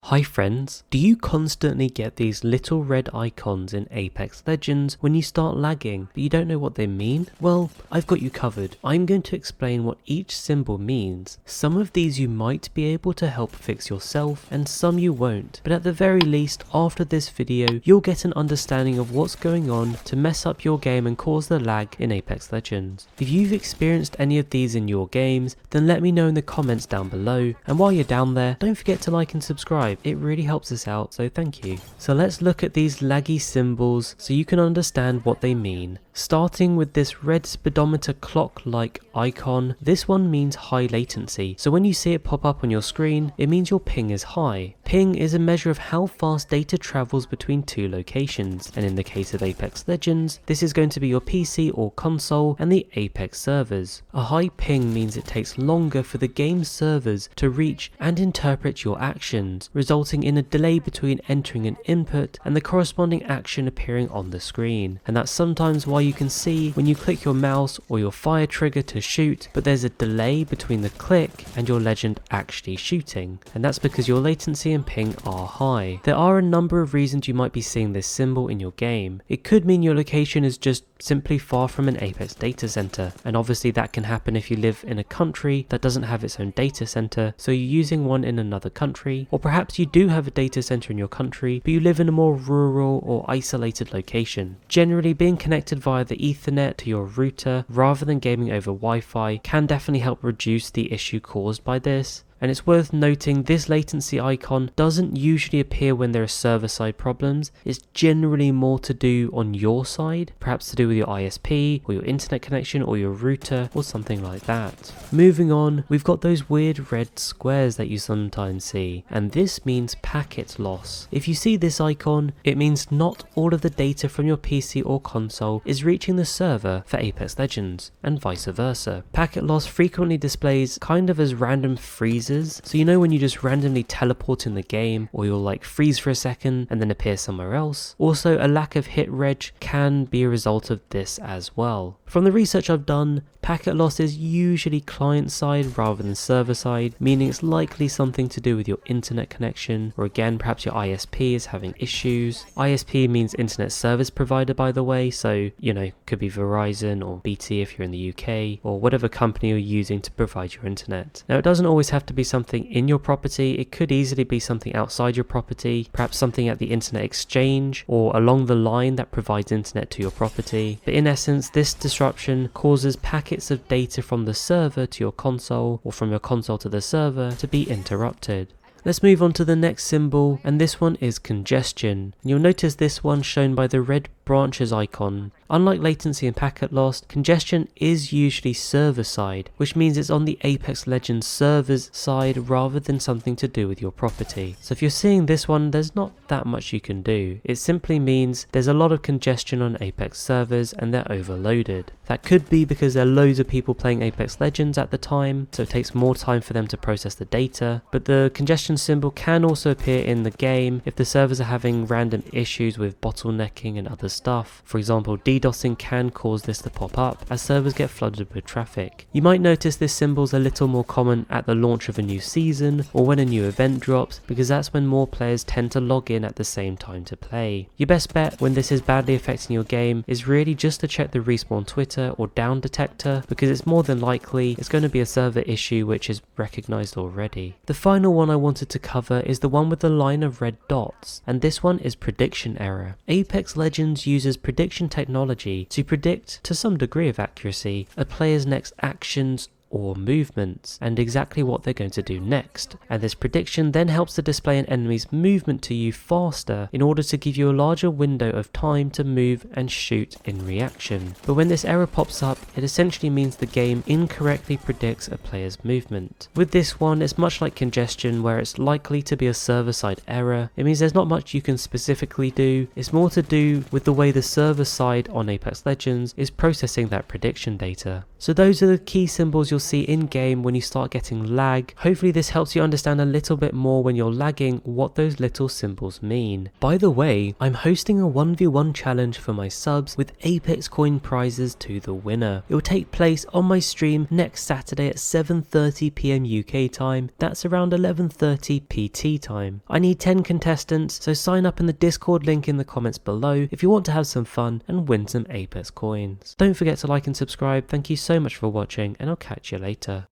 Hi friends, do you constantly get these little red icons in Apex Legends when you start lagging, but you don't know what they mean? Well, I've got you covered. I'm going to explain what each symbol means. Some of these you might be able to help fix yourself, and some you won't. But at the very least, after this video, you'll get an understanding of what's going on to mess up your game and cause the lag in Apex Legends. If you've experienced any of these in your games, then let me know in the comments down below. And while you're down there, don't forget to like and subscribe. It really helps us out, so thank you. So let's look at these laggy symbols so you can understand what they mean. Starting with this red speedometer clock-like icon, this one means high latency. So when you see it pop up on your screen, it means your ping is high. Ping is a measure of how fast data travels between two locations, and in the case of Apex Legends, this is going to be your PC or console and the Apex servers. A high ping means it takes longer for the game's servers to reach and interpret your actions, resulting in a delay between entering an input and the corresponding action appearing on the screen. And that's sometimes why you can see when you click your mouse or your fire trigger to shoot, but there's a delay between the click and your legend actually shooting. And that's because your latency and ping are high. There are a number of reasons you might be seeing this symbol in your game. It could mean your location is just simply far from an Apex data center, and obviously that can happen if you live in a country that doesn't have its own data center, so you're using one in another country, or perhaps you do have a data center in your country but you live in a more rural or isolated location. Generally, being connected via the Ethernet to your router rather than gaming over Wi-Fi can definitely help reduce the issue caused by this. And it's worth noting this latency icon doesn't usually appear when there are server-side problems. It's generally more to do on your side, perhaps to do with your ISP or your internet connection or your router or something like that. Moving on, we've got those weird red squares that you sometimes see, and this means packet loss. If you see this icon, it means not all of the data from your PC or console is reaching the server for Apex Legends, and vice versa. Packet loss frequently displays kind of as random freezes. So you know when you just randomly teleport in the game, or you'll like freeze for a second and then appear somewhere else. Also, a lack of hit reg can be a result of this as well. From the research I've done, packet loss is usually client side rather than server side, meaning it's likely something to do with your internet connection, or again perhaps your ISP is having issues. ISP means internet service provider, by the way, so you know, could be Verizon or BT if you're in the UK, or whatever company you're using to provide your internet. Now, it doesn't always have to be something in your property. It could easily be something outside your property, perhaps something at the internet exchange or along the line that provides internet to your property. But in essence, this disruption causes packets of data from the server to your console, or from your console to the server, to be interrupted. Let's move on to the next symbol, and this one is congestion. And you'll notice this one shown by the red branches icon. Unlike latency and packet loss, congestion is usually server side, which means it's on the Apex Legends servers side rather than something to do with your property. So if you're seeing this one, there's not that much you can do. It simply means there's a lot of congestion on Apex servers and they're overloaded. That could be because there are loads of people playing Apex Legends at the time, so it takes more time for them to process the data. But the congestion symbol can also appear in the game if the servers are having random issues with bottlenecking and other stuff. For example, DDoSing can cause this to pop up as servers get flooded with traffic. You might notice this symbol's a little more common at the launch of a new season or when a new event drops, because that's when more players tend to log in at the same time to play. Your best bet when this is badly affecting your game is really just to check the respawn Twitter or down detector, because it's more than likely it's going to be a server issue which is recognized already. The final one I wanted to cover is the one with the line of red dots, and this one is prediction error. Apex Legends uses prediction technology to predict, to some degree of accuracy, a player's next actions or movements, and exactly what they're going to do next. And this prediction then helps to display an enemy's movement to you faster in order to give you a larger window of time to move and shoot in reaction. But when this error pops up, it essentially means the game incorrectly predicts a player's movement. With this one, it's much like congestion, where it's likely to be a server-side error. It means there's not much you can specifically do. It's more to do with the way the server side on Apex Legends is processing that prediction data. So those are the key symbols you'll you'll see in game when you start getting lag. Hopefully this helps you understand a little bit more when you're lagging what those little symbols mean. By the way, I'm hosting a 1v1 challenge for my subs with Apex coin prizes to the winner. It will take place on my stream next Saturday at 7:30 PM UK time. That's around 11:30 PT time. I need 10 contestants, so sign up in the Discord link in the comments below if you want to have some fun and win some Apex coins. Don't forget to like and subscribe. Thank you so much for watching, and I'll catch you later.